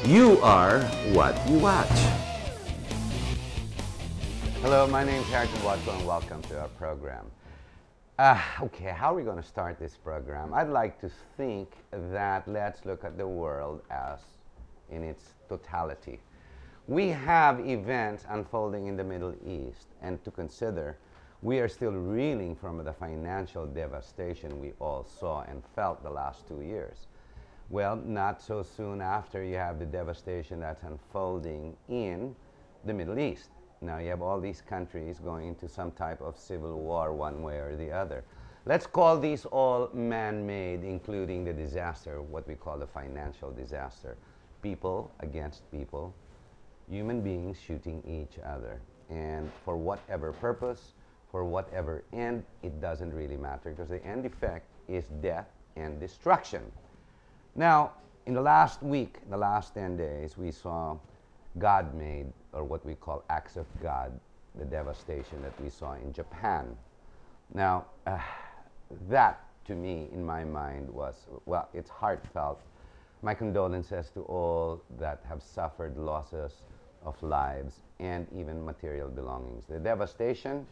You are what you watch. Hello, my name is Harrison Watson and welcome to our program. Okay, how are we going to start this program? I'd like to think that let's look at the world as in its totality. We have events unfolding in the Middle East, and to consider, we are still reeling from the financial devastation we all saw and felt the last 2 years. Well, not so soon after you have the devastation that's unfolding in the Middle East. Now you have all these countries going into some type of civil war one way or the other. Let's call these all man-made, including the disaster, what we call the financial disaster. People against people, human beings shooting each other. And for whatever purpose, for whatever end, it doesn't really matter because the end effect is death and destruction. Now, in the last week, the last 10 days, we saw God-made, or what we call acts of God, the devastation that we saw in Japan. Now, that to me, in my mind, was, well, it's heartfelt. My condolences to all that have suffered losses of lives and even material belongings. The devastation,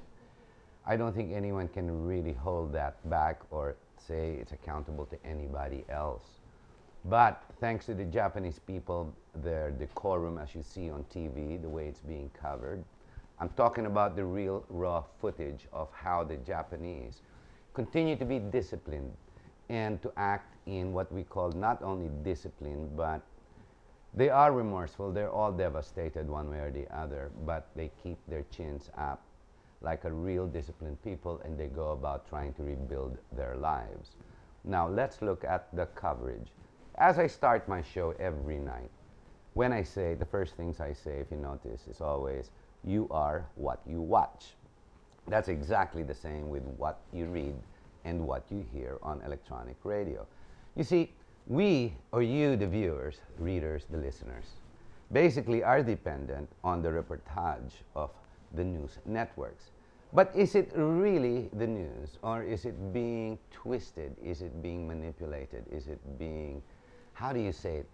I don't think anyone can really hold that back or say it's accountable to anybody else. But thanks to the Japanese people, their decorum, as you see on TV, the way it's being covered. I'm talking about the real raw footage of how the Japanese continue to be disciplined and to act in what we call not only discipline, but they are remorseful. They're all devastated one way or the other, but they keep their chins up like a real disciplined people, and they go about trying to rebuild their lives. Now, let's look at the coverage. As I start my show every night, when I say, the first things I say, if you notice, is always, you are what you watch. That's exactly the same with what you read and what you hear on electronic radio. You see, we, or you, the viewers, readers, the listeners, basically are dependent on the reportage of the news networks. But is it really the news, or is it being twisted? Is it being manipulated? Is it being, how do you say it,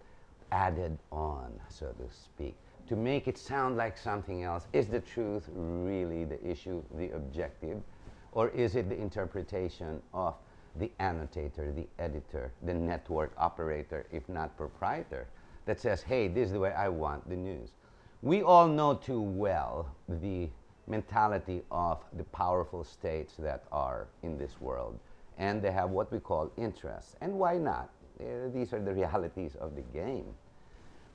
added on, so to speak, to make it sound like something else? Is the truth really the issue, the objective, or is it the interpretation of the annotator, the editor, the network operator, if not proprietor, that says, hey, this is the way I want the news? We all know too well the mentality of the powerful states that are in this world, and they have what we call interests. And why not? These are the realities of the game.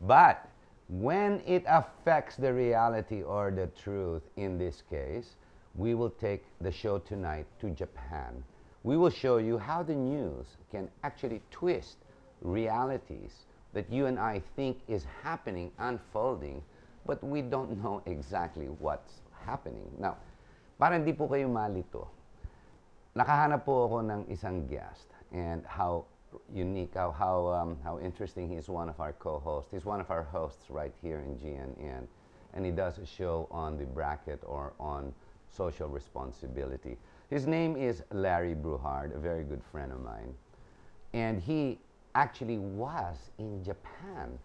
But when it affects the reality or the truth, in this case, we will take the show tonight to Japan. We will show you how the news can actually twist realities that you and I think is happening, unfolding, but we don't know exactly what's happening. Now, para hindi po kayo malito, nakahanap po ako ng isang guest, and how unique, how interesting. He's one of our co-hosts. He's one of our hosts right here in GNN, and he does a show on the bracket or on social responsibility. His name is Larry Bruhard, a very good friend of mine, and he actually was in Japan.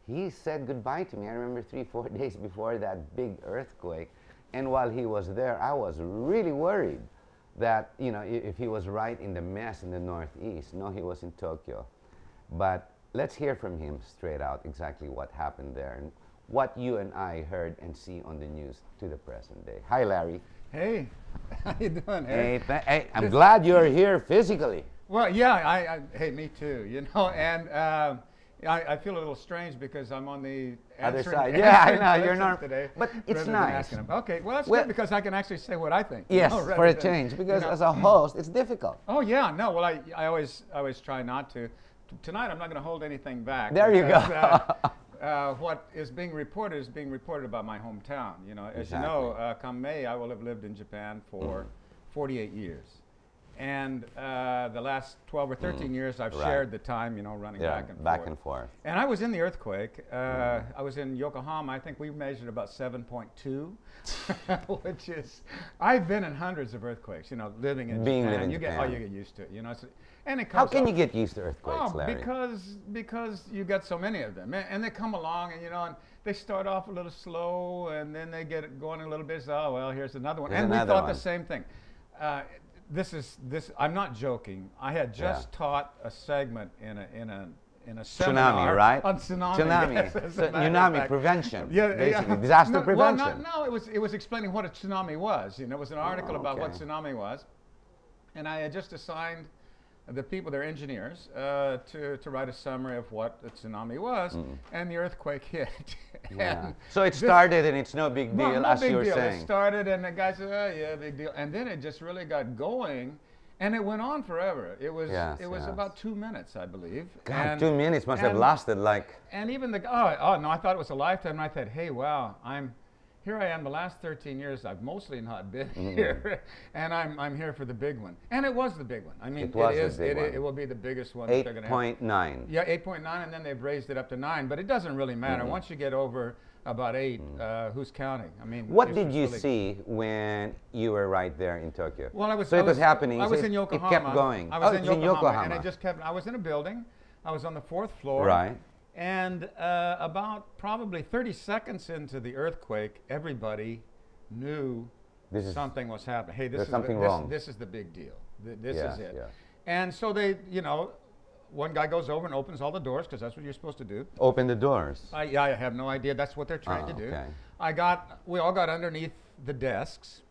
He said goodbye to me, I remember 3-4 days before that big earthquake, and while he was there, I was really worried that, you know, if he was right in the mess in the Northeast. No, he was in Tokyo. But let's hear from him straight out exactly what happened there and what you and I heard and see on the news to the present day. Hi, Larry. Hey, how you doing, Eric? Hey, I'm glad you're here physically. Well, yeah, hey, me too, you know, and I feel a little strange because I'm on the other side. Yeah, I know, you're not today. But it's nice. Okay, well, that's good because I can actually say what I think. Yes, for a change, because as a host, it's difficult. Oh, yeah, no, well, I always try not to. Tonight, I'm not going to hold anything back. There because, you go. What is being reported about my hometown. You know, as you know, come May, I will have lived in Japan for 48 years. And the last 12 or 13 years, I've Right. shared the time, you know, running Yeah, back and forth. forth. And I was in the earthquake. I was in Yokohama. I think we measured about 7.2, which is, I've been in hundreds of earthquakes, you know, living in Being Japan. living in you Japan. get used to it, you know. And it How comes can up- you get used to earthquakes, Oh, Larry? because you got so many of them, and they come along, and you know, and they start off a little slow, and then they get it going a little bit. So, oh well, here's another one, Here's and we another thought one. the same thing. This. I'm not joking. I had just taught a segment in a seminar right? on tsunami. Tsunami. Yes, as a So, matter of tsunami fact. prevention. Yeah, basically. yeah. Disaster No, prevention. Well, it was explaining what a tsunami was. You know, it was an article about what okay. tsunami was, and I had just assigned the people, they're engineers, to write a summary of what a tsunami was, and the earthquake hit. Yeah. And So it this- started and it's no big deal, no as big you were deal. It saying. started, and the guy said, "Oh yeah, big deal," and then it just really got going, and it went on forever. It was Yes, it was yes. about 2 minutes, I believe. God, And- 2 minutes must have and- lasted like. And even the oh no, I thought it was a lifetime. And I thought, hey, wow, here I am. The last 13 years, I've mostly not been here, and I'm here for the big one. And it was the big one. I mean, It was the is. big one. It will be the biggest one that they're going to have. 8.9. Yeah, 8.9, and then they've raised it up to 9. But it doesn't really matter. Once you get over about 8, who's counting? I mean, What it's did just you really- see when you were right there in Tokyo? Well, So it was happening. I was so in Yokohama. It kept going. I was Oh, in it's Yokohama, and it just kept. I was in a building. I was on the 4th floor. Right. And about probably 30 seconds into the earthquake, everybody knew This is- something was happening. Hey, there's something wrong. This is the big deal. This Yeah, is it. yeah. And so they, you know, one guy goes over and opens all the doors because that's what you're supposed to do. Open the doors. I have no idea. That's what they're trying to do. Okay. We all got underneath the desks.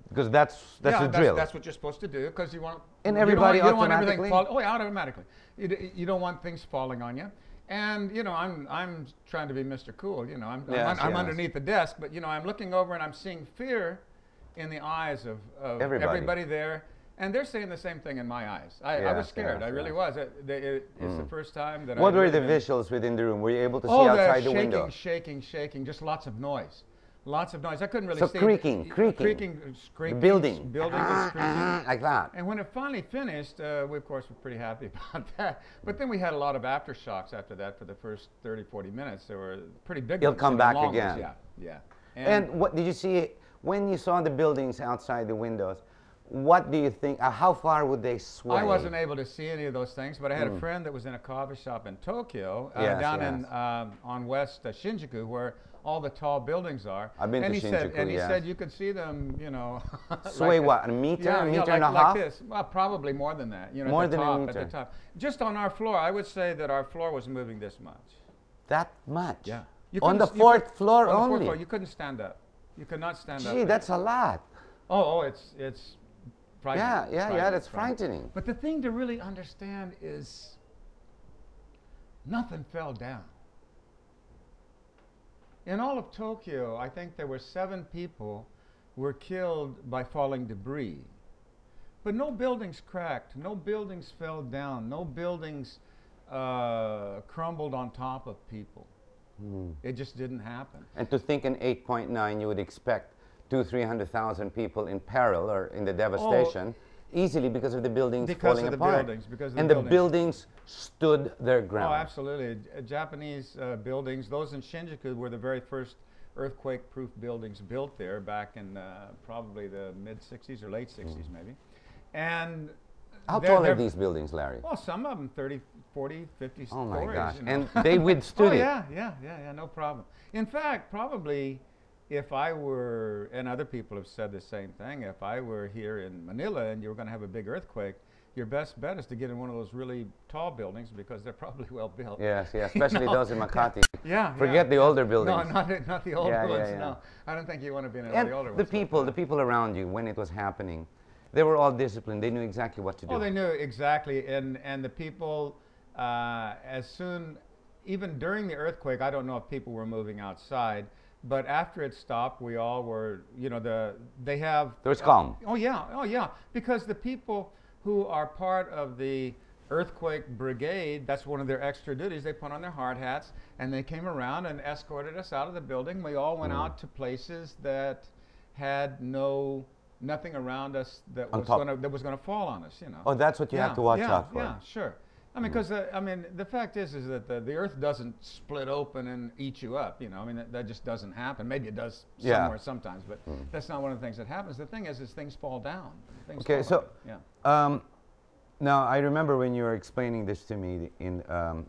Because that's Yeah, the drill. That's what you're supposed to do because you want. And you don't everybody want, you don't want everything automatically? fall. Oh, yeah, automatically. You don't want things falling on you. And you know, I'm trying to be Mr. Cool. You know, I'm Yes, yes. underneath the desk, but you know, I'm looking over and I'm seeing fear in the eyes of Everybody. there, and they're saying the same thing in my eyes. I Yes, was scared. yes, I really yes. was. It's the first time that. What I were really the been- visuals within the room? Were you able to see Oh, outside the shaking, window? shaking, just lots of noise. Lots of noise. I couldn't really So see. creaking. Creaking, The building. Building was creaking. Like that. And when it finally finished, we of course were pretty happy about that. But then we had a lot of aftershocks after that for the first 30, 40 minutes. There were pretty big It'll ones come and back long ones. again. Yeah. And what did you see when you saw the buildings outside the windows? What do you think? How far would they sway? I wasn't able to see any of those things, but I had a friend that was in a coffee shop in Tokyo, Yes, down yes. in on West Shinjuku, where all the tall buildings are. I've been and to he said, Shinjuku, and he yes. said you could see them, you know. Sway like what, a meter, a meter and a like half? this. Well, probably more than that. You know, More at the than a top, meter. At the top. Just on our floor, I would say that our floor was moving this much. That much? Yeah. On the couldn't- 4th floor on the fourth only? floor, you couldn't stand up. You could not stand up. Gee, there. that's a lot. Oh, it's frightening. Yeah, that's It's frightening. But the thing to really understand is nothing fell down. In all of Tokyo, I think there were 7 people were killed by falling debris. But no buildings cracked, no buildings fell down, no buildings crumbled on top of people. It just didn't happen. And to think in 8.9 you would expect 200,000-300,000 people in peril or in the devastation easily because of the buildings Because falling of the apart. buildings, because of the and buildings. the buildings stood their ground. Oh, absolutely. Japanese buildings, those in Shinjuku were the very first earthquake-proof buildings built there back in probably the mid-60s or late 60s maybe. And How they're- tall are they're- these buildings, Larry? Well, some of them 30, 40, 50 Oh stories. my gosh. you know. And they withstood Oh, it. yeah, no problem. In fact, probably if I were, and other people have said the same thing, if I were here in Manila and you were going to have a big earthquake, your best bet is to get in one of those really tall buildings because they're probably well built. Yes, especially know, those in Makati. Yeah. Forget the older buildings. No, not the older Yeah, ones. yeah. No, I don't think you want to be in And the older the ones. people around you when it was happening, they were all disciplined. They knew exactly what to do. Oh, they knew exactly, and the people, as soon, even during the earthquake, I don't know if people were moving outside, but after it stopped, we all were, you know, they have. There was calm. Oh yeah, because the people who are part of the earthquake brigade, that's one of their extra duties. They put on their hard hats and they came around and escorted us out of the building. We all went out to places that had no nothing around us that On was top. gonna fall on us. You know. Oh, that's what you have to watch yeah, out for. Yeah, sure. I mean, because I mean, the fact is that the Earth doesn't split open and eat you up. You know, I mean, that just doesn't happen. Maybe it does Yeah. somewhere sometimes, but that's not one of the things that happens. The thing is things fall down. Things Okay, fall so down. Yeah. now I remember when you were explaining this to me in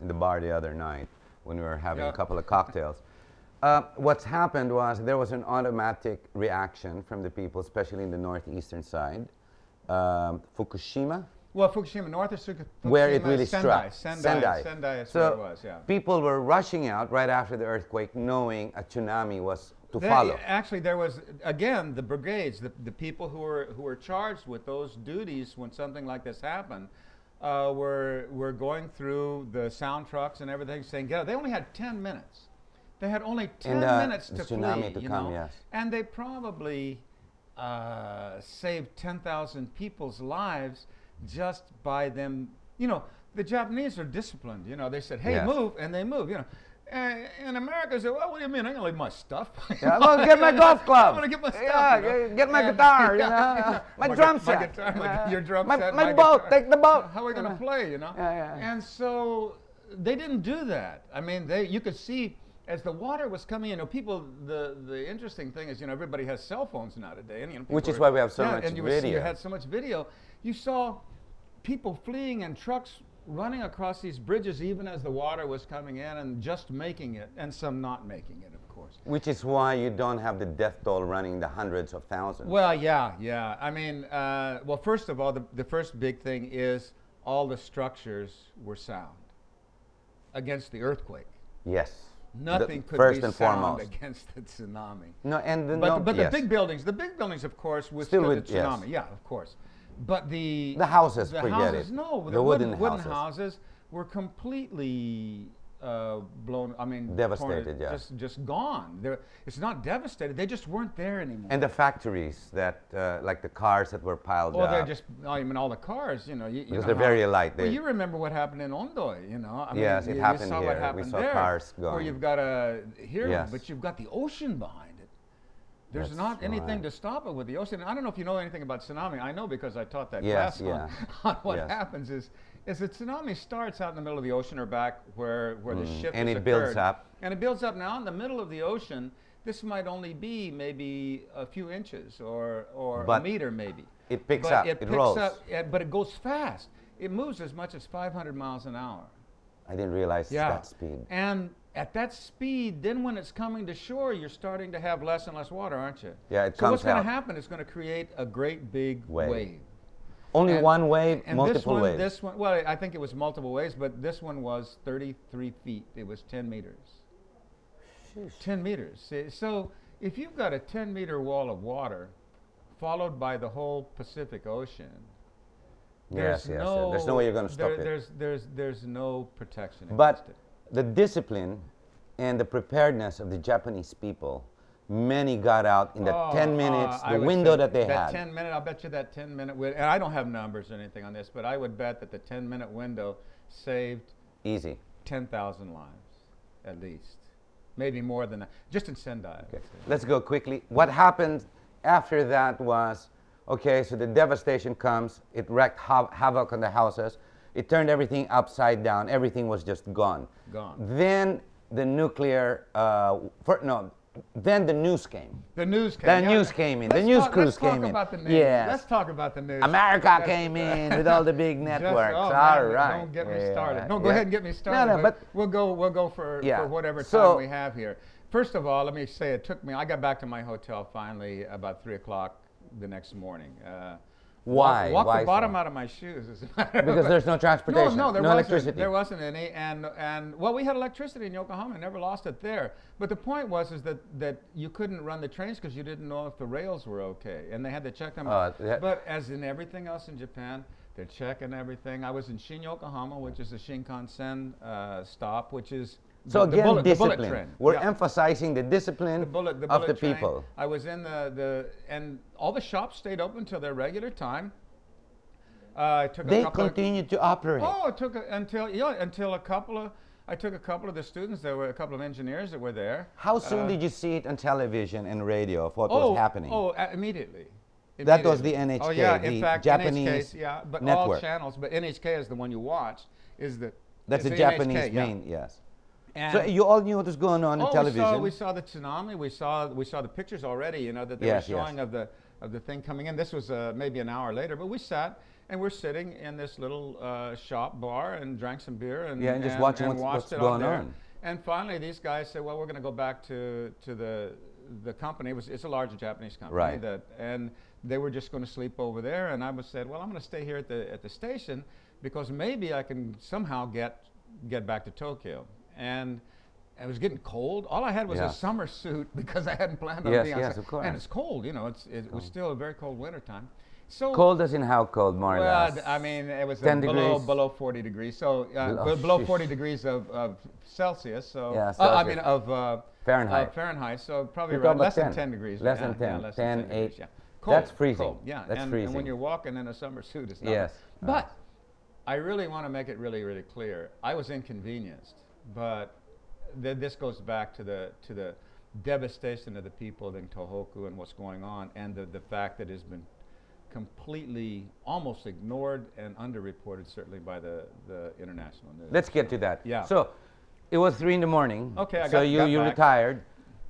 the bar the other night when we were having Yeah. a couple of cocktails. What's happened was there was an automatic reaction from the people, especially in the northeastern side. Fukushima, Well, Fukushima, north of Fukushima, where it really Sendai. struck. Sendai is where it was, yeah. People were rushing out right after the earthquake, knowing a tsunami was to follow. Actually, there was again the brigades, the people who were charged with those duties when something like this happened, were going through the sound trucks and everything, saying, "Get out!" They only had 10 minutes. They had only 10 minutes the to tsunami flee. to you come, know? yes. And they probably saved 10,000 people's lives just by them. You know, the Japanese are disciplined. You know, they said, "Hey, Yes. move," and they move. You know. In America, say, "Well, what do you mean? I'm gonna leave my stuff." Yeah, I'm gonna get my golf club. I'm gonna get my stuff. Yeah, you know? get my And- guitar. You yeah, know, yeah. my drum set. My guitar, your drum set. My boat. guitar. Take the boat. How are we gonna play? You know. Yeah, yeah. And so they didn't do that. I mean, you could see as the water was coming in. You know, people. The interesting thing is, you know, everybody has cell phones now today, and you know, Which people is why we have so much and video. You had so much video. You saw people fleeing and trucks running across these bridges even as the water was coming in and just making it, and some not making it, of course. Which is why you don't have the death toll running the hundreds of thousands. Well, yeah. I mean, well, first of all, the first big thing is all the structures were sound against the earthquake. Yes. Nothing could first be and sound foremost. against the tsunami. No, and the But yes. the big buildings, of course, Still withstood with- the yes. tsunami. Yeah, of course. But the houses, the forget houses, it. no, The wooden wooden houses. houses were completely blown. I mean, Devastated, yeah. just gone. It's not devastated. They just weren't there anymore. And the factories that, like the cars that were piled Well, up. they're just, I mean, all the cars, you know. You Because know they're very light. Well, They- you remember what happened in Ondoy, you know. I Yes, mean, it you happened saw here. what We happened saw there, cars Where going. you've got Yes. but you've got the ocean behind it. There's That's not anything right. to stop it with the ocean. I don't know if you know anything about tsunami. I know because I taught that Yes, class yeah. on what Yes. happens is the tsunami starts out in the middle of the ocean or back where the ship And has it builds occurred. up. And it builds up. Now in the middle of the ocean, this might only be maybe a few inches or a But meter maybe. it picks But up, It it picks rolls. up, but it goes fast. It moves as much as 500 miles an hour. I didn't realize Yeah. that speed. And at that speed, then when it's coming to shore, you're starting to have less and less water, aren't you? Yeah, it so comes what's going out. to happen is going to create a great big Wave. wave. Only And- one wave, And multiple waves. This one, well, I think it was multiple waves, but this one was 33 feet. It was 10 meters. 10 meters. So if you've got a 10-meter wall of water followed by the whole Pacific Ocean, Yes, yes, yes. There's no way you're going to stop it. There's no protection against But it. the discipline and the preparedness of the Japanese people, many got out in the 10 minutes, I the would window say that they that had. 10-minute, I'll bet you that 10-minute window, and I don't have numbers or anything on this, but I would bet that the 10-minute window saved Easy. 10,000 lives, at least. Maybe more than that, just in Sendai. I would Okay. say. Let's go quickly. What happened after that was, okay, so the devastation comes, it wreaked havoc on the houses, it turned everything upside down, everything was just gone. Gone. Then the nuclear, then the news came. The news came. The news came in. The news crews came in. Let's talk about the news. Yes. Let's talk about the news. America came in with all the big networks. Oh, All man, right. Don't get me Yeah, started. No, go yeah. ahead and get me started. No, but we'll go for Yeah. whatever So- time we have here. First of all, let me say it took me. I got back to my hotel finally about 3 o'clock the next morning. Why? Walked Why the bottom so? out of my shoes. As a matter of Because fact. there's no transportation, No, there no wasn't. electricity. There wasn't any, and well, we had electricity in Yokohama. Never lost it there. But the point was that you couldn't run the trains because you didn't know if the rails were okay, and they had to check them out. But as in everything else in Japan, they're checking everything. I was in Shin Yokohama, which is the Shinkansen stop, which is So the again, bullet discipline. train. We're Yeah. emphasizing the discipline the bullet of the train. people. I was in and all the shops stayed open till their regular time. I took They a couple continued to operate. Oh, it took until a couple of. I took a couple of the students. There were a couple of engineers that were there. How soon did you see it on television and radio of what was happening? Oh, immediately. That was the immediately. NHK, Oh yeah, the in fact, Japanese NHK, yeah, but all network. channels. But NHK is the one you watch. Is the That's is the the Japanese NHK, yeah. main, yes. And So you all knew what was going on in television. We saw the tsunami. We saw the pictures already. You know that they Yes, were yes. showing of the thing coming in. This was maybe an hour later, but we sat and we're sitting in this little shop bar and drank some beer and Yeah, and just watching and what's watched it going there. on. And finally, these guys said, "Well, we're going to go back to the company. It's a larger Japanese company, Right. and they were just going to sleep over there." And I was said, "Well, I'm going to stay here at the station because maybe I can somehow get back to Tokyo." And it was getting cold. All I had was a Yes. summer suit because I hadn't planned on Yes, being yes, outside. of course. And it's cold, you know. It was still a very cold winter time. So Cold as in how cold, more or well, less? I mean, it was 10 below degrees? below 40 degrees. So Oh, below sheesh. 40 degrees of Celsius. So Yeah, I Celsius. mean of Fahrenheit. Fahrenheit. So probably You're around talking less about than 10. 10 degrees. Less yeah, than 10. Yeah, less 10, than 10 degrees, 8. yeah. That's Cold, freezing. cold, yeah, That's and freezing. when you're walking in a summer suit, it's not. Yes. But I really want to make it really, really clear. I was inconvenienced, but this goes back to the devastation of the people in Tohoku and what's going on, and the fact that it's been completely almost ignored and underreported, certainly by the international news. Let's get to that. Yeah. So it was 3 in the morning. Okay, I so got you back. retired,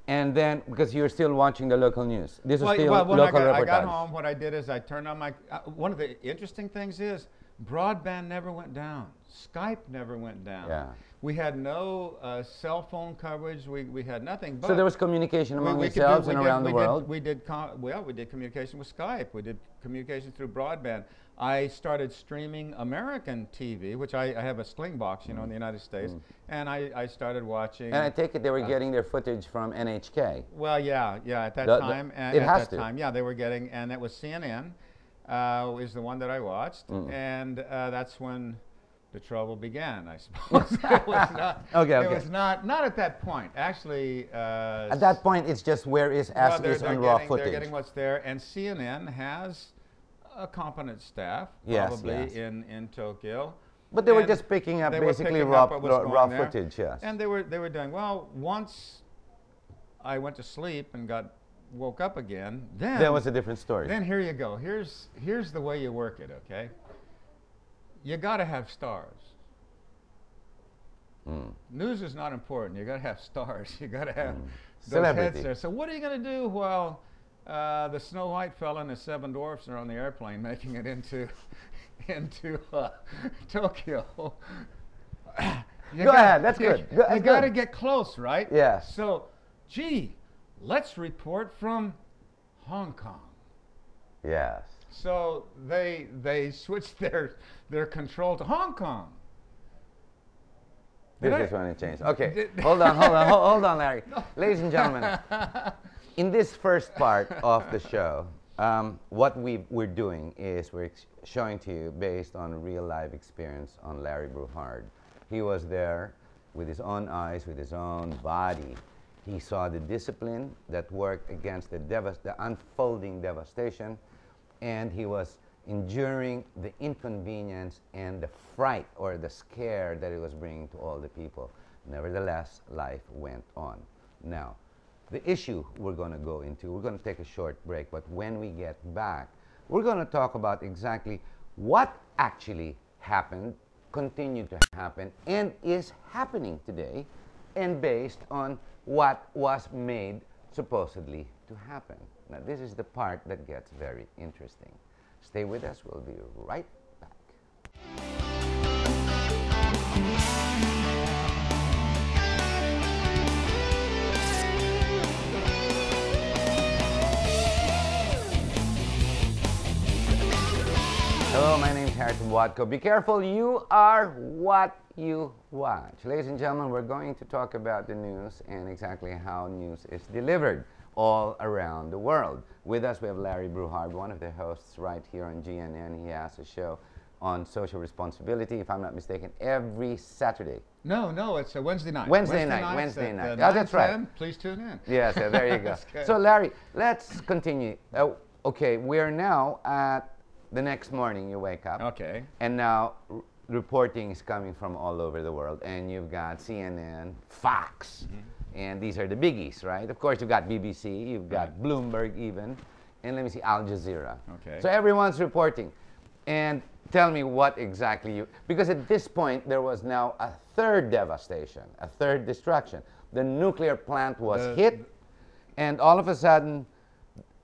and then because you were still watching the local news. This was still when local I reportage. got home, what I did is I turned on my. One of the interesting things is broadband never went down. Skype never went down. Yeah. We had no cell phone coverage. We had nothing. But So there was communication among we could yourselves we and did- around the we world. Did, we did we did communication with Skype. We did communication through broadband. I started streaming American TV, which I have a Sling box, you know, in the United States, and I started watching. And I take it they were getting their footage from NHK. Well, yeah, at that The- time, and it at has that to. time, yeah, they were getting, and that was CNN, is the one that I watched, and that's when the trouble began, I suppose. It was not. Okay, It okay. was not at that point. Actually, At that point, it's just where is as well, is on raw They're footage. getting what's there, and CNN has a competent staff, Yes, probably yes. in Tokyo. But they were And just picking up they were basically picking raw, up what was going raw there. footage, yes. And they were doing well. Once I went to sleep and woke up again, then That was a different story. then here you go. Here's the way you work it. Okay. You got to have stars. News is not important. You got to have stars. You got to have those Celebrity. heads there. So what are you going to do while the Snow White fella and the 7 dwarfs are on the airplane making it into Tokyo? Go ahead, that's good. You That's got to good. get close, right? Yes. So, gee, let's report from Hong Kong. Yes. So they switched their control to Hong Kong. Did This I- is when it changed. Okay, Did- hold on, Larry. Ladies and gentlemen, in this first part of the show, what we're doing is we're showing to you based on real life experience on Larry Bruhard. He was there with his own eyes, with his own body. He saw the discipline that worked against the unfolding devastation, and he was enduring the inconvenience and the fright or the scare that it was bringing to all the people. Nevertheless, life went on. Now, the issue we're going to go into, we're going to take a short break, but when we get back, we're going to talk about exactly what actually happened, continued to happen, and is happening today, and based on what was made supposedly to happen. Now, this is the part that gets very interesting. Stay with us. We'll be right back. Hello, my name is Harrison Watco. Be careful, you are what you watch. Ladies and gentlemen, we're going to talk about the news and exactly how news is delivered all around the world. With us, we have Larry Bruhard, one of the hosts right here on GNN. He has a show on social responsibility, if I'm not mistaken, every Saturday. No, it's a Wednesday night. Wednesday night. Oh, that's right. 9, Please tune in. Yes, there you go. That's good. So, Larry, let's continue. Okay, we're now at the next morning you wake up. Okay. And now reporting is coming from all over the world. And you've got CNN, Fox, and these are the biggies, right? Of course, you've got BBC, you've got Bloomberg even. and let me see, Al Jazeera. Okay. So everyone's reporting. And tell me what exactly you, because at this point there was now a third devastation, a third destruction. The nuclear plant was hit, and all of a sudden,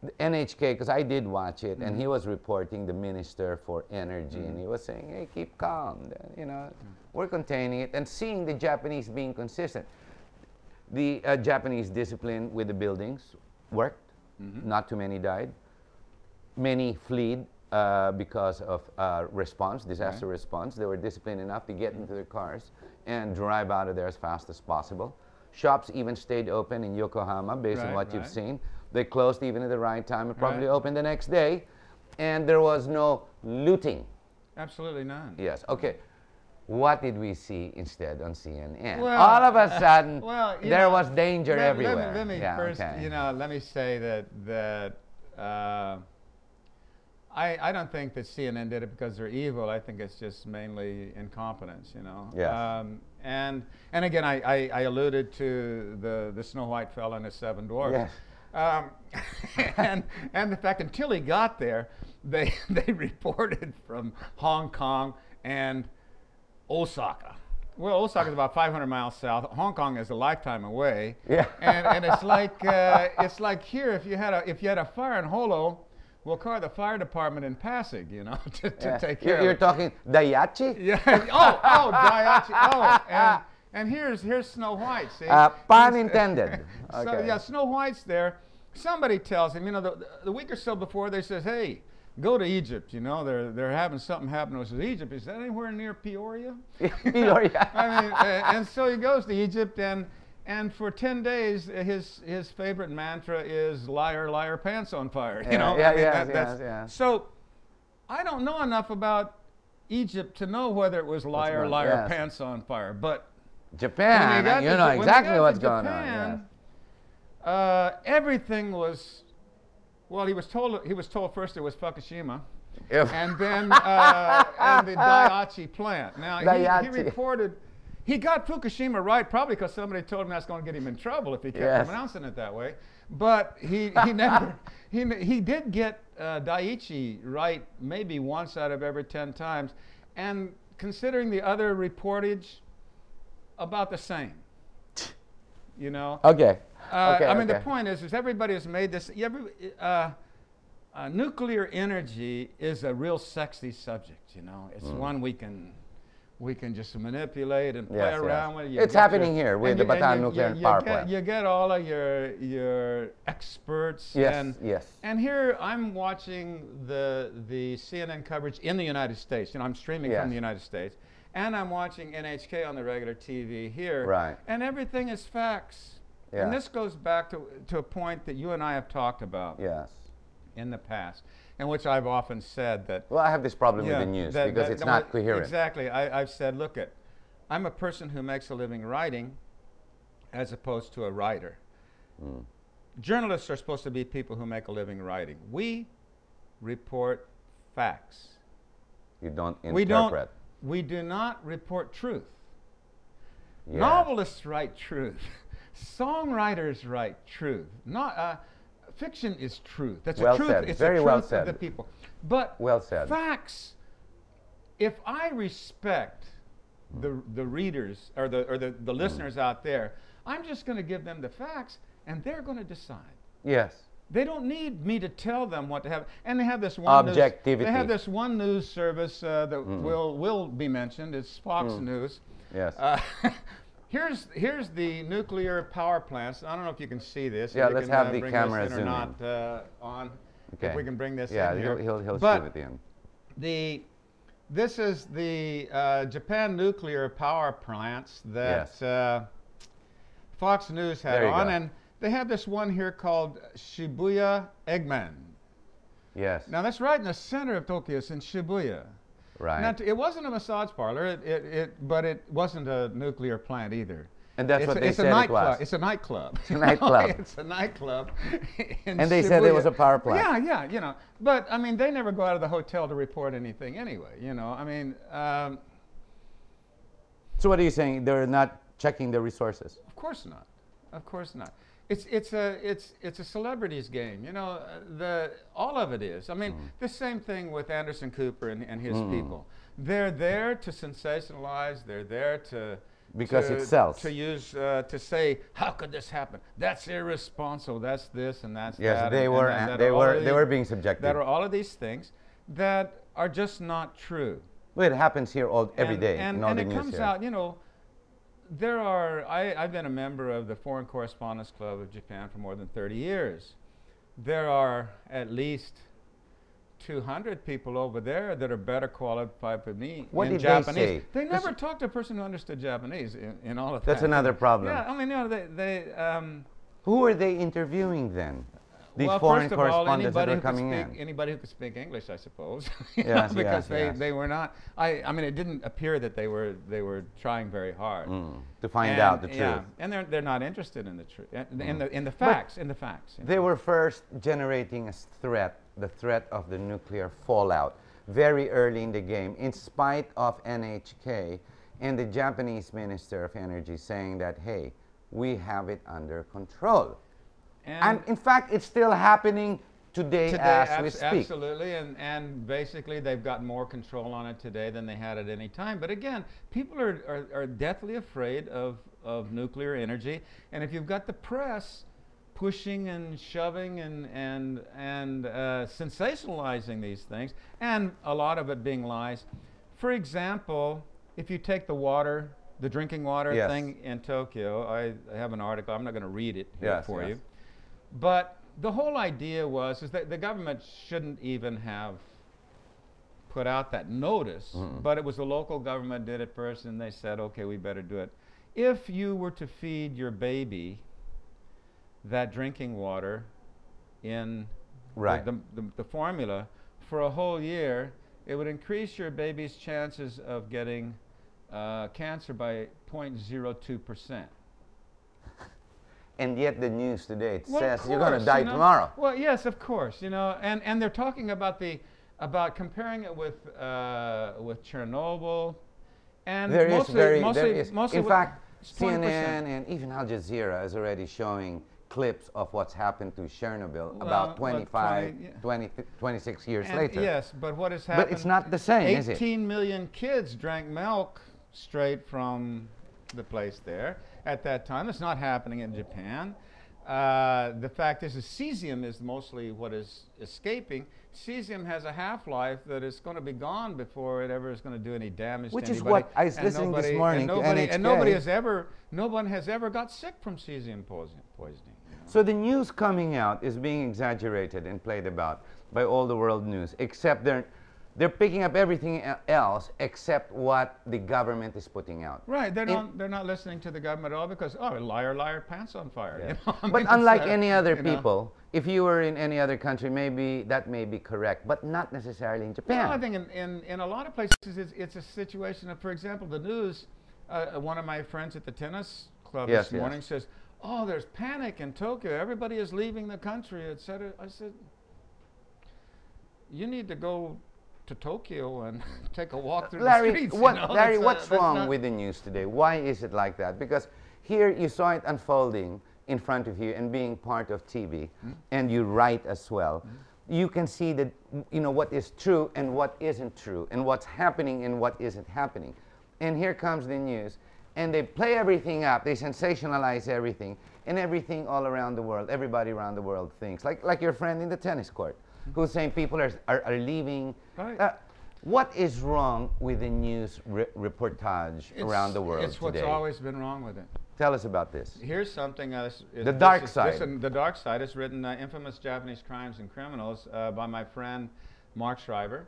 the NHK, because I did watch it, and he was reporting, the Minister for Energy, and he was saying, hey, keep calm, you know, we're containing it, and seeing the Japanese being consistent. The Japanese discipline with the buildings worked. Not too many died. Many fled because of disaster response. They were disciplined enough to get into their cars and drive out of there as fast as possible. Shops even stayed open in Yokohama based on what you've seen. They closed even at the right time and probably opened the next day. And there was no looting. Absolutely none. Yes, okay. What did we see instead on CNN? Well, all of a sudden, there know, was danger everywhere. Let me first, you know, let me say that I don't think that CNN did it because they're evil. I think it's just mainly incompetence, you know. Yes. And again, I alluded to the Snow White fella and the Seven Dwarfs. Yes. And the fact until he got there, they reported from Hong Kong and Osaka. Well, Osaka is about 500 miles south. Hong Kong is a lifetime away. Yeah. And it's like here, if you had a fire in Holo, we'll call the fire department in Pasig, you know, to take care of it. You're talking Daiichi? Yeah. Oh, Daiichi. Oh, and here's Snow White. See? Pun intended. Okay. So yeah, Snow White's there. Somebody tells him, you know, the week or so before, they says, hey, go to Egypt. You know, they're having something happen. He says, Egypt, is that anywhere near Peoria? Peoria. I mean, and so he goes to Egypt, and for 10 days, his favorite mantra is liar, liar, pants on fire. You know, yeah. So I don't know enough about Egypt to know whether it was liar, liar, pants on fire. But Japan, you know exactly what's going on. Everything was, well, he was told first it was Fukushima, and then and the Daiichi plant. Now he reported he got Fukushima right, probably because somebody told him that's going to get him in trouble if he kept pronouncing it that way. But he never he did get Daiichi right maybe once out of every 10 times, and considering the other reportage, about the same. You know. Okay. I mean, the point is everybody has made this. Nuclear energy is a real sexy subject. You know, it's one we can just manipulate and play around with. It's happening here with the Bataan nuclear power plant. You get all of your experts. Yes. And here I'm watching the CNN coverage in the United States. You know, I'm streaming from the United States, and I'm watching NHK on the regular TV here. Right. And everything is facts. Yeah. And this goes back to a point that you and I have talked about. Yes. In the past, in which I've often said that. Well, I have this problem with the news because it's not coherent. Exactly. I've said, look, I'm a person who makes a living writing as opposed to a writer. Journalists are supposed to be people who make a living writing. We report facts. You don't interpret. We do not report truth. Yeah. Novelists write truth. Songwriters write truth. Fiction is truth. That's well a truth. Said. It's Very a truth well said. of the people. But well said. Facts. If I respect the readers or the listeners out there, I'm just going to give them the facts, and they're going to decide. Yes. They don't need me to tell them what to have. And they have this one objectivity. They have this one news service that will be mentioned. It's Fox News. Yes. Here's the nuclear power plants. I don't know if you can see this. Yeah, let's have the camera zoom in. Or not on. Okay. If we can bring this in Yeah, here. he'll shoot it in. This is the Japan nuclear power plants that Fox News had on, and they have this one here called Shibuya Eggman. Yes. Now that's right in the center of Tokyo. It's in Shibuya. Right. Now, it wasn't a massage parlor, but it wasn't a nuclear plant either. And that's what they said it was. It's a nightclub. It's a nightclub. It's a nightclub. And they said it was a power plant. Yeah, you know. But, I mean, they never go out of the hotel to report anything anyway, you know. I mean. So what are you saying? They're not checking the resources? Of course not. Of course not. it's a celebrities game. You know, all of it is. I mean, the same thing with Anderson Cooper and his people. They're there to sensationalize. They're there to Because it sells. To use to say, how could this happen? That's irresponsible. That's this and that's Yes, that. they were they were being subjected. That are all of these things that are just not true. Well, it happens here every day and, in all and the it news comes here. out, you know, there are, I've been a member of the Foreign Correspondents Club of Japan for more than 30 years. There are at least 200 people over there that are better qualified than me What in did Japanese. they say? They never talked to a person who understood Japanese in all of that. That's another problem. Yeah, I mean, you know, Who are they interviewing then? These well, foreign first of all, correspondents that anybody are who could coming speak, in. anybody who could speak English, I suppose, you know, Yes, because yes. they were not. I mean, it didn't appear that they were trying very hard To find And, out the truth. Yeah, and they're not interested in the truth, in the facts, in the facts. You know. They were first generating a threat, the threat of the nuclear fallout, very early in the game, in spite of NHK and the Japanese Minister of Energy saying that, hey, we have it under control. And in fact, it's still happening today as we speak. Absolutely, and basically they've got more control on it today than they had at any time. But again, people are deathly afraid of nuclear energy, and if you've got the press pushing and shoving and sensationalizing these things, and a lot of it being lies. For example, if you take the drinking water Yes. thing in Tokyo, I have an article. I'm not going to read it here Yes, for yes. you. But the whole idea is that the government shouldn't even have put out that notice, but it was the local government did it first, and they said, okay, we better do it. If you were to feed your baby that drinking water in Right. the formula for a whole year, it would increase your baby's chances of getting cancer by 0.02%. And yet the news today Well, says of you're going to course, die you know. tomorrow. Well, yes, of course, you know, and they're talking about comparing it with Chernobyl, and There is mostly in with fact, 20%. CNN and even Al Jazeera is already showing clips of what's happened to Chernobyl Well, about what, 25, 20, yeah. 20, 26 years And later. yes, but what has happened? But it's not the same, is it? 18 million kids drank milk straight from the place there at that time. It's not happening in Japan. The fact is, cesium is mostly what is escaping. Cesium has a half-life that is going to be gone before it ever is going to do any damage Which to is anybody. what I was And listening this nobody- morning to and NHK. no one has ever got sick from cesium poisoning. You know? So the news coming out is being exaggerated and played about by all the world news, except they're picking up everything else except what the government is putting out. Right, they're not listening to the government at all because, oh, liar, liar, pants on fire. Yeah. You know? I But mean, unlike it's, any other you know. people, if you were in any other country, maybe that may be correct, but not necessarily in Japan. Well, I think in a lot of places it's a situation of, for example, the news. One of my friends at the tennis club Yes, this morning says, "Oh, there's panic in Tokyo. Everybody is leaving the country, etc." I said, "You need to go to Tokyo and take a walk through Larry, the streets." Larry, what's wrong with the news today? Why is it like that? Because here you saw it unfolding in front of you and being part of TV, and you write as well. You can see that, you know, what is true and what isn't true, and what's happening and what isn't happening. And here comes the news, and they play everything up, they sensationalize everything, and everything all around the world, everybody around the world thinks. Like your friend in the tennis court, who's saying people are leaving. Right. What is wrong with the news reportage around the world It's what's today? always been wrong with it. Tell us about this. Here's something. The Dark Side. The Dark Side is written, Infamous Japanese Crimes and Criminals, by my friend Mark Schreiber.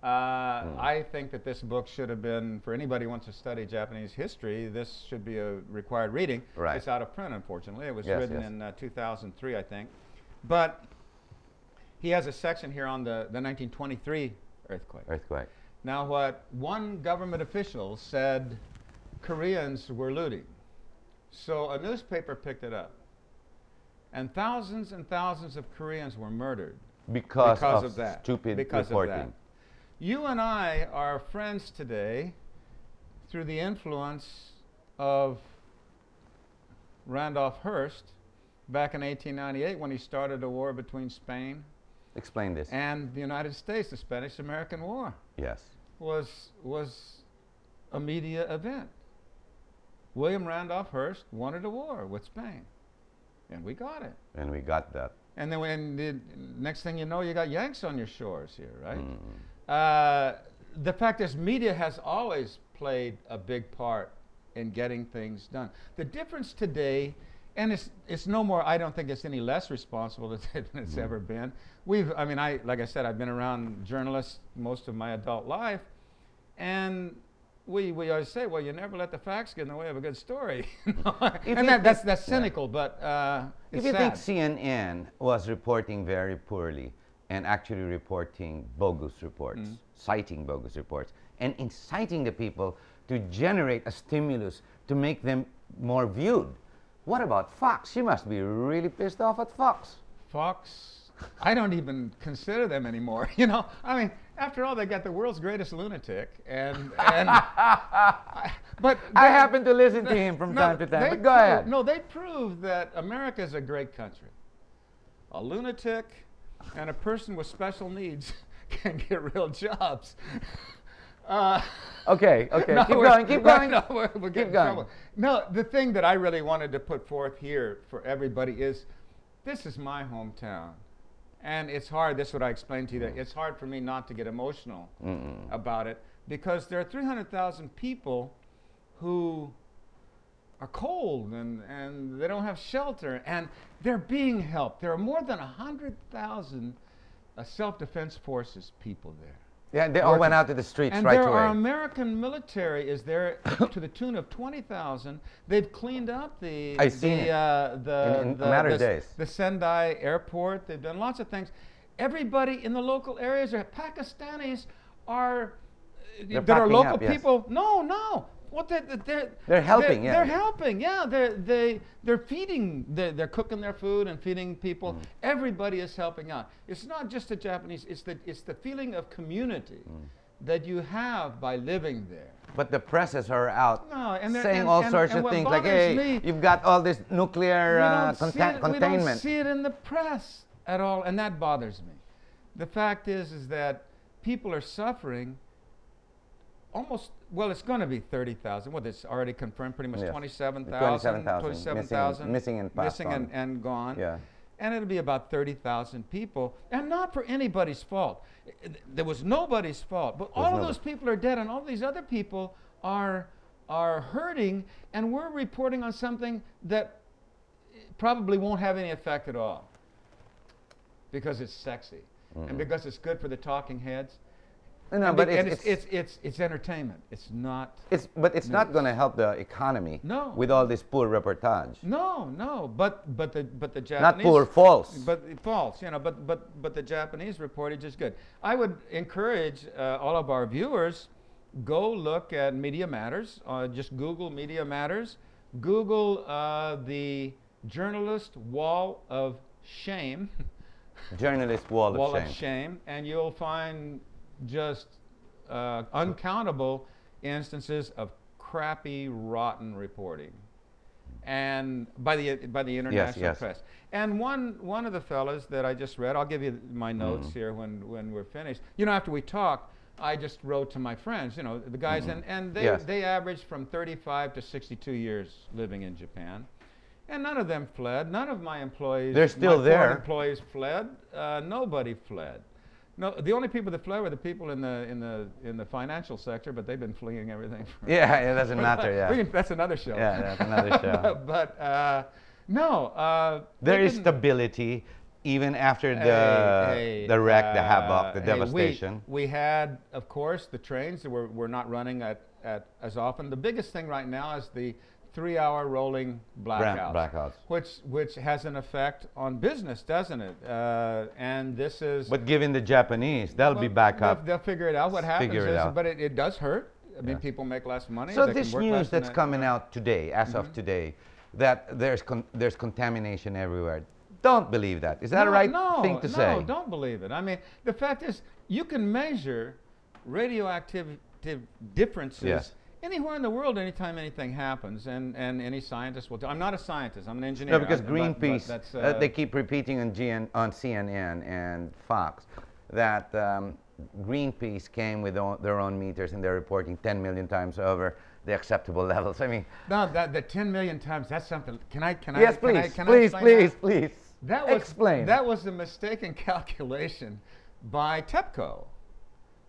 I think that this book should have been, for anybody who wants to study Japanese history, this should be a required reading. Right. It's out of print, unfortunately. It was Yes, written in 2003, I think. But he has a section here on the 1923 earthquake. Earthquake. Now, what one government official said Koreans were looting. So a newspaper picked it up. And thousands of Koreans were murdered Because of that. stupid Because reporting. of that. You and I are friends today through the influence of Randolph Hearst back in 1898 when he started a war between Spain Explain this. and the United States. The Spanish-American War Yes. was a media event. William Randolph Hearst wanted a war with Spain, and we got it. And we got that. And then when the next thing you know, you got Yanks on your shores here, right? The fact is, media has always played a big part in getting things done. The difference today, and it's no more, I don't think it's any less responsible than it's ever been. Like I said, I've been around journalists most of my adult life, and we always say, well, you never let the facts get in the way of a good story. And that's cynical, but it's If you think sad. CNN was reporting very poorly and actually reporting bogus reports, citing bogus reports, and inciting the people to generate a stimulus to make them more viewed, what about Fox? You must be really pissed off at Fox. Fox, I don't even consider them anymore. You know, I mean, after all, they got the world's greatest lunatic, but I happen to listen to him from time to time, but go ahead. No, they prove that America is a great country. A lunatic and a person with special needs can get real jobs. Okay, No, keep going. No, we're getting Keep in going. trouble. No, the thing that I really wanted to put forth here for everybody is, this is my hometown. And it's hard, this is what I explained to you, that it's hard for me not to get emotional about it, because there are 300,000 people who are cold and they don't have shelter, and they're being helped. There are more than 100,000 self-defense forces people there. Yeah, they all went out to the streets And right there away. our American military is there to the tune of 20,000. They've cleaned up the I've seen it. In a matter of days. The Sendai airport. They've done lots of things. Everybody in the local areas are Pakistanis that are packing local up, yes. people. No. What They're helping, yeah. They're helping, yeah. They're feeding. They're cooking their food and feeding people. Everybody is helping out. It's not just the Japanese. It's the feeling of community that you have by living there. But the presses are out No, and they're- saying and- all and- sorts and of what things like, bothers hey, me- you've got all this nuclear We don't containment. see it in the press at all, and that bothers me. The fact is that people are suffering. Almost, well, it's going to be 30,000. Well, it's already confirmed, pretty much Yes. 27,000. 27,000 missing and passed on. and gone. Yeah. And it'll be about 30,000 people, and not for anybody's fault. There was nobody's fault, but all of those people are dead, and all these other people are hurting, and we're reporting on something that probably won't have any effect at all, because it's sexy, and because it's good for the talking heads. No, And but it's entertainment. It's not. but it's not going to help the economy. No. With all this poor reportage. No. But the Japanese. Not poor, false. But false, you know. But the Japanese reportage is good. I would encourage all of our viewers, go look at Media Matters. Just Google Media Matters. Google the Journalist Wall of Shame. Journalist wall Wall of of shame. Shame, and you'll find just uncountable instances of crappy, rotten reporting, and by the international yes. press. And one of the fellas that I just read, I'll give you my notes here when we're finished. You know, after we talk, I just wrote to my friends. You know, the guys, and they Yes. they averaged from 35 to 62 years living in Japan. And none of them fled. None of my employees. They're still my there. foreign employees fled. Nobody fled. No, the only people that fled were the people in the financial sector, but they've been fleeing everything. Yeah, it doesn't matter. Yeah. That's another show. Yeah, that's another show. But no. There they is didn't- stability even after the wreck, the havoc, the devastation. We had, of course, the trains that were not running at as often. The biggest thing right now is the 3-hour rolling blackouts, which has an effect on business, doesn't it? And this is. But given the Japanese, they'll be back up. They'll figure it out. What happens Figure it is, out. but it does hurt. I mean, Yeah. people make less money. So they can this work news less than that's that. coming out today, as of today, that there's contamination everywhere. Don't believe that. Is that a right thing to say? No, don't believe it. I mean, the fact is, you can measure radioactive differences Yes. Anywhere in the world, anytime anything happens, and any scientist will. I'm not a scientist. I'm an engineer. No, because but Greenpeace, that's, they keep repeating on on CNN and Fox that Greenpeace came with their own meters and they're reporting 10 million times over the acceptable levels. I mean, no, the 10 million times. That's something. Can I? Yes, please, please. That was, explain. That was a mistaken calculation by TEPCO.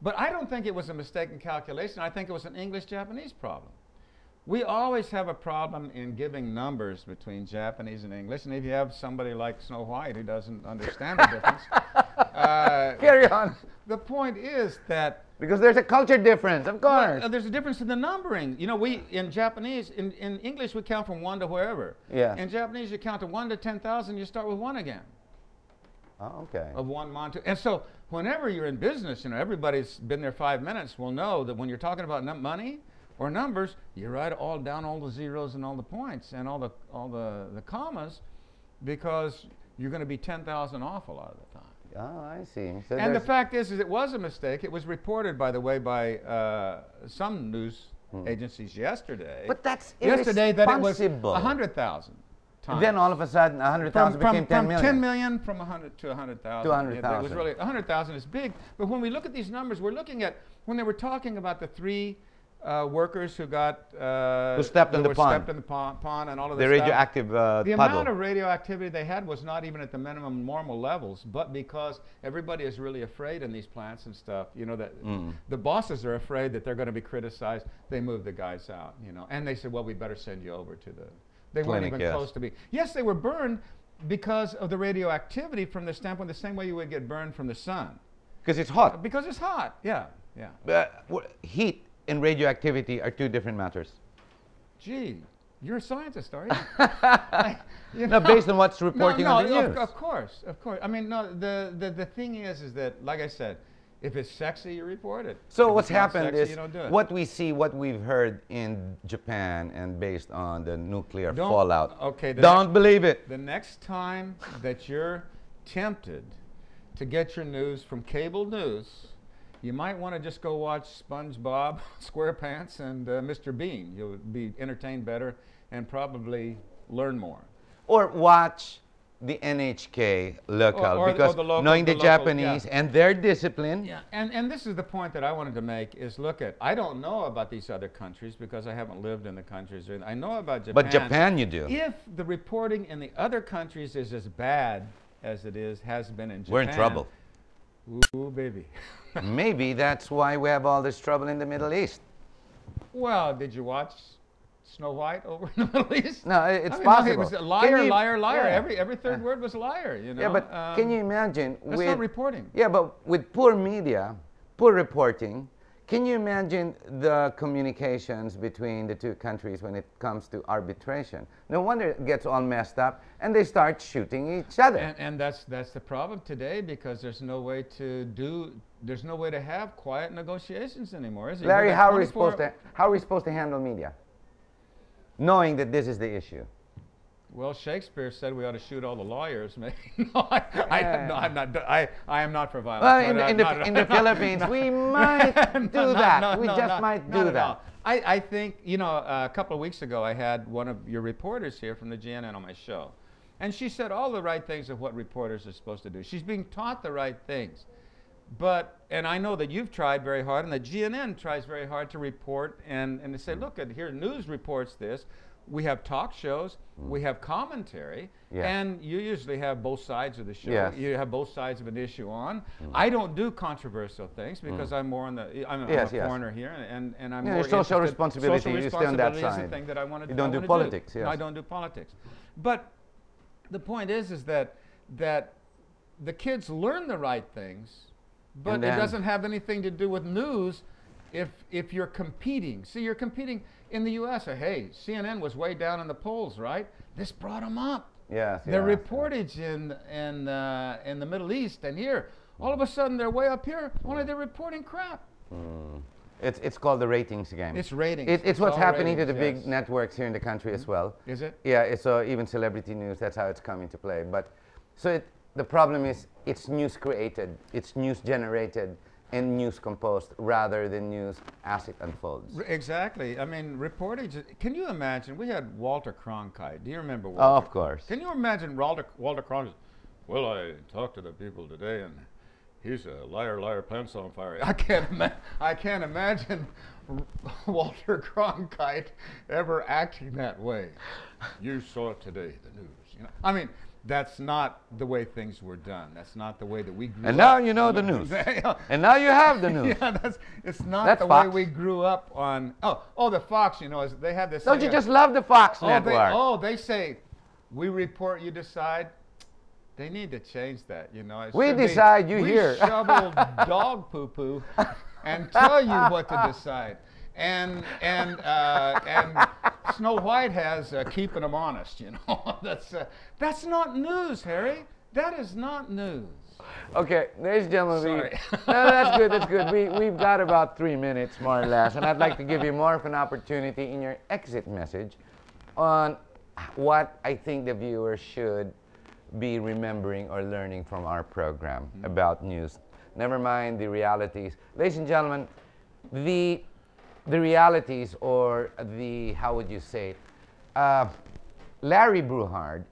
But I don't think it was a mistaken calculation. I think it was an English-Japanese problem. We always have a problem in giving numbers between Japanese and English. And if you have somebody like Snow White who doesn't understand the difference. Carry on. The point is that... Because there's a culture difference, of course. There's a difference in the numbering. You know, we, in Japanese, in English, we count from 1 to wherever. Yeah. In Japanese, you count to 1 to 10,000, you start with 1 again. Oh, okay. Of 1 mantu. And so whenever you're in business, you know, everybody's been there 5 minutes will know that when you're talking about money or numbers, you write all down all the zeros and all the points and all the commas, because you're going to be 10,000 off a lot of the time. Oh, I see. So and the fact is it was a mistake. It was reported, by the way, by some news agencies yesterday. But that's yesterday that it was irresponsible. 100,000 times. Then all of a sudden, 100,000 became 10 million. 10 million from 100 to 100,000. To 100,000. It was really 100,000 is big. But when we look at these numbers, we're looking at when they were talking about the 3 workers who got who stepped in the pond. Stepped in the pond and all of the this radioactive stuff. The puddle. amount of radioactivity they had was not even at the minimum normal levels, but because everybody is really afraid in these plants and stuff, you know, that the bosses are afraid that they're going to be criticized, they move the guys out, you know, and they said, well, we better send you over to the... They weren't even close to be. Yes, they were burned because of the radioactivity from the standpoint, the same way you would get burned from the sun. Because it's hot. Because it's hot, yeah, yeah. Heat and radioactivity are 2 different matters. Gee, you're a scientist, are you? No, based on what's reporting on the news. Of course, of course. I mean, no, the thing is that, like I said, if it's sexy, you report it. So if what's happened sexy, is, you don't do it. what we see, what we've heard in Japan, and based on the nuclear fallout, okay, don't believe it. The next time that you're tempted to get your news from cable news, you might want to just go watch SpongeBob SquarePants and Mr. Bean. You'll be entertained better and probably learn more. Or watch the NHK local, because knowing the Japanese and their discipline. Yeah, and this is the point that I wanted to make is, look at, I don't know about these other countries because I haven't lived in the countries. I know about Japan. But Japan you do. If the reporting in the other countries is as bad as it has been in Japan. We're in trouble. Ooh, baby. Maybe that's why we have all this trouble in the Middle East. Well, did you watch Snow White over in the Middle East? No, it's possible. No, it was liar, liar, liar. Yeah. Every third word was liar, you know. Yeah, but can you imagine? That's not reporting. Yeah, but with poor media, poor reporting, can you imagine the communications between the 2 countries when it comes to arbitration? No wonder it gets all messed up and they start shooting each other. And that's the problem today, because there's no way to have quiet negotiations anymore, is it? Larry, how are we supposed to handle media, knowing that this is the issue? Well, Shakespeare said we ought to shoot all the lawyers. Maybe. No, I am not for violence. Well, in the Philippines, we might do that. We just might do that. I think, you know, a couple of weeks ago, I had one of your reporters here from the GNN on my show. And she said all the right things of what reporters are supposed to do. She's being taught the right things. And I know that you've tried very hard, and the GNN tries very hard to report and to say, look, here, news reports this. We have talk shows, we have commentary, and you usually have both sides of the show. Yes. You have both sides of an issue on. I don't do controversial things because I'm more on the, I'm a foreigner here, and I'm more interested. Social responsibility, you stay on that side. Is the thing that I want to do. You don't do politics, yes. No, I don't do politics. But the point is that the kids learn the right things, but it doesn't have anything to do with news if you're competing. See, you're competing in the U.S. Hey, CNN was way down in the polls, right? This brought them up. Yes. The reportage in the Middle East and here, all of a sudden they're way up here, only they're reporting crap. It's called the ratings game. It's ratings. It's what's happening to the big networks here in the country as well. Is it? Yeah, it's even celebrity news, that's how it's coming to play. But so the problem is it's news created, it's news generated, and news composed rather than news as it unfolds. Exactly. I mean, reportage. Can you imagine? We had Walter Cronkite. Do you remember Walter? Oh, of course. Can you imagine Walter Cronkite? Well, I talked to the people today, and he's a liar, liar, pants on fire. I can't imagine Walter Cronkite ever acting that way. You saw it today, the news. You know, I mean, that's not the way things were done. That's not the way that we grew up. And now you know the news. And now you have the news. Yeah, it's not That's the Fox. way we grew up on. Oh, the Fox. You know, they have this. Don't you just love the Fox network? They say, we report, you decide. They need to change that. You know, We decide, you hear. We shovel dog poo poo and tell you what to decide. And Snow White has keeping them honest. You know, that's not news, Harry. That is not news. Okay, ladies and gentlemen, Sorry. No, that's good, that's good. We've got about 3 minutes, more or less, and I'd like to give you more of an opportunity in your exit message on what I think the viewers should be remembering or learning from our program about news. Never mind the realities. Ladies and gentlemen, the realities, or the, how would you say it, Larry Bruhard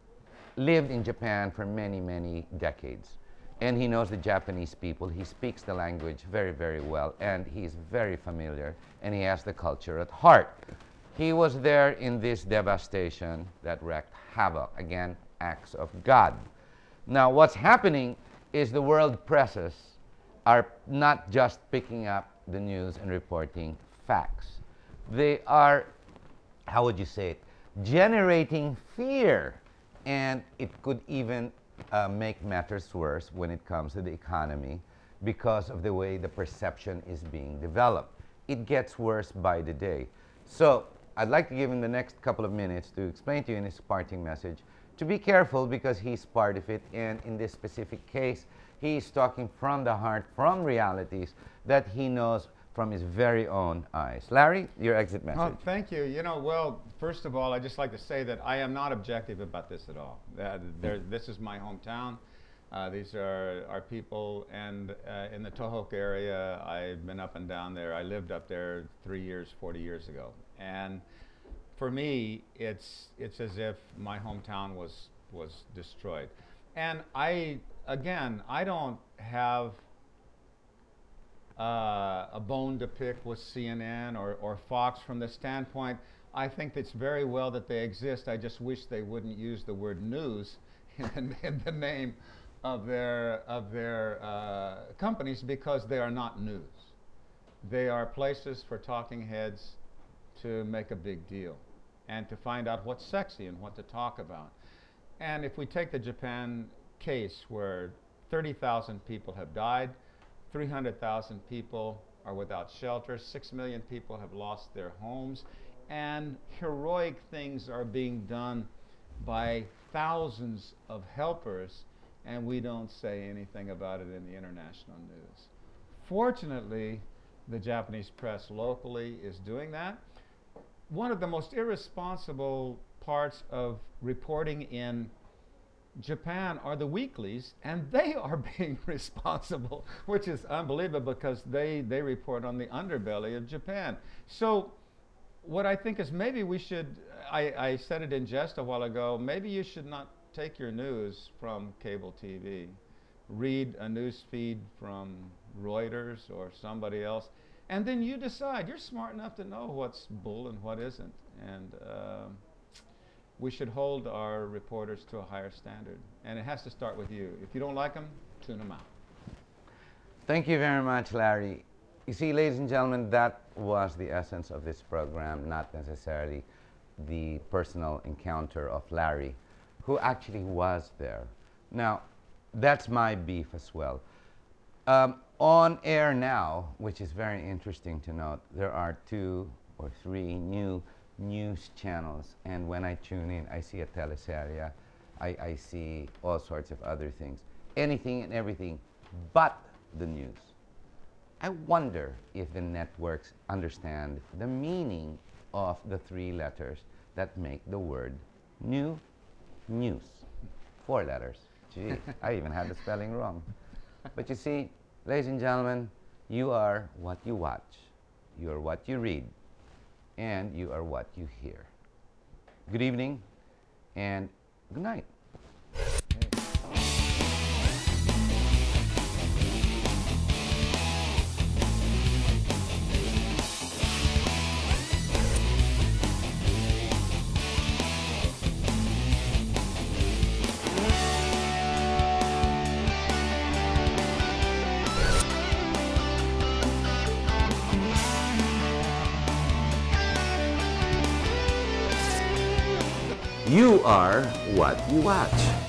lived in Japan for many, many decades. And he knows the Japanese people. He speaks the language very, very well. And he's very familiar. And he has the culture at heart. He was there in this devastation that wreaked havoc. Again, acts of God. Now, what's happening is the world presses are not just picking up the news and reporting facts. They are, how would you say it, generating fear. And it could even make matters worse when it comes to the economy because of the way the perception is being developed. It gets worse by the day. So I'd like to give him the next couple of minutes to explain to you in his parting message to be careful, because he's part of it, and in this specific case, he's talking from the heart, from realities that he knows from his very own eyes. Larry, your exit message. Oh, thank you. You know, well, first of all, I'd just like to say that I am not objective about this at all. This is my hometown. These are our people, and in the Tohoku area, I've been up and down there. I lived up there 3 years, 40 years ago. And for me, it's as if my hometown was destroyed. And I don't have a bone to pick with CNN or Fox from the standpoint. I think it's very well that they exist. I just wish they wouldn't use the word news in the name of their companies, because they are not news. They are places for talking heads to make a big deal and to find out what's sexy and what to talk about. And if we take the Japan case, where 30,000 people have died, 300,000 people are without shelter, 6 million people have lost their homes, and heroic things are being done by thousands of helpers, and we don't say anything about it in the international news. Fortunately, the Japanese press locally is doing that. One of the most irresponsible parts of reporting in Japan are the weeklies, and they are being responsible, which is unbelievable, because they report on the underbelly of Japan. So what I think is, maybe we should, I said it in jest a while ago, maybe you should not take your news from cable TV. Read a news feed from Reuters or somebody else, and then you decide. You're smart enough to know what's bull and what isn't. And we should hold our reporters to a higher standard. And it has to start with you. If you don't like them, tune them out. Thank you very much, Larry. You see, ladies and gentlemen, that was the essence of this program, not necessarily the personal encounter of Larry, who actually was there. Now, that's my beef as well. On air now, which is very interesting to note, there are 2 or 3 new news channels, and when I tune in, I see a teleserie, I see all sorts of other things, anything and everything but the news. I wonder if the networks understand the meaning of the 3 letters that make the word news. 4 letters. Gee, I even had the spelling wrong. But you see, ladies and gentlemen, You are what you watch, you are what you read, and you are what you hear. Good evening and good night. You are what you watch.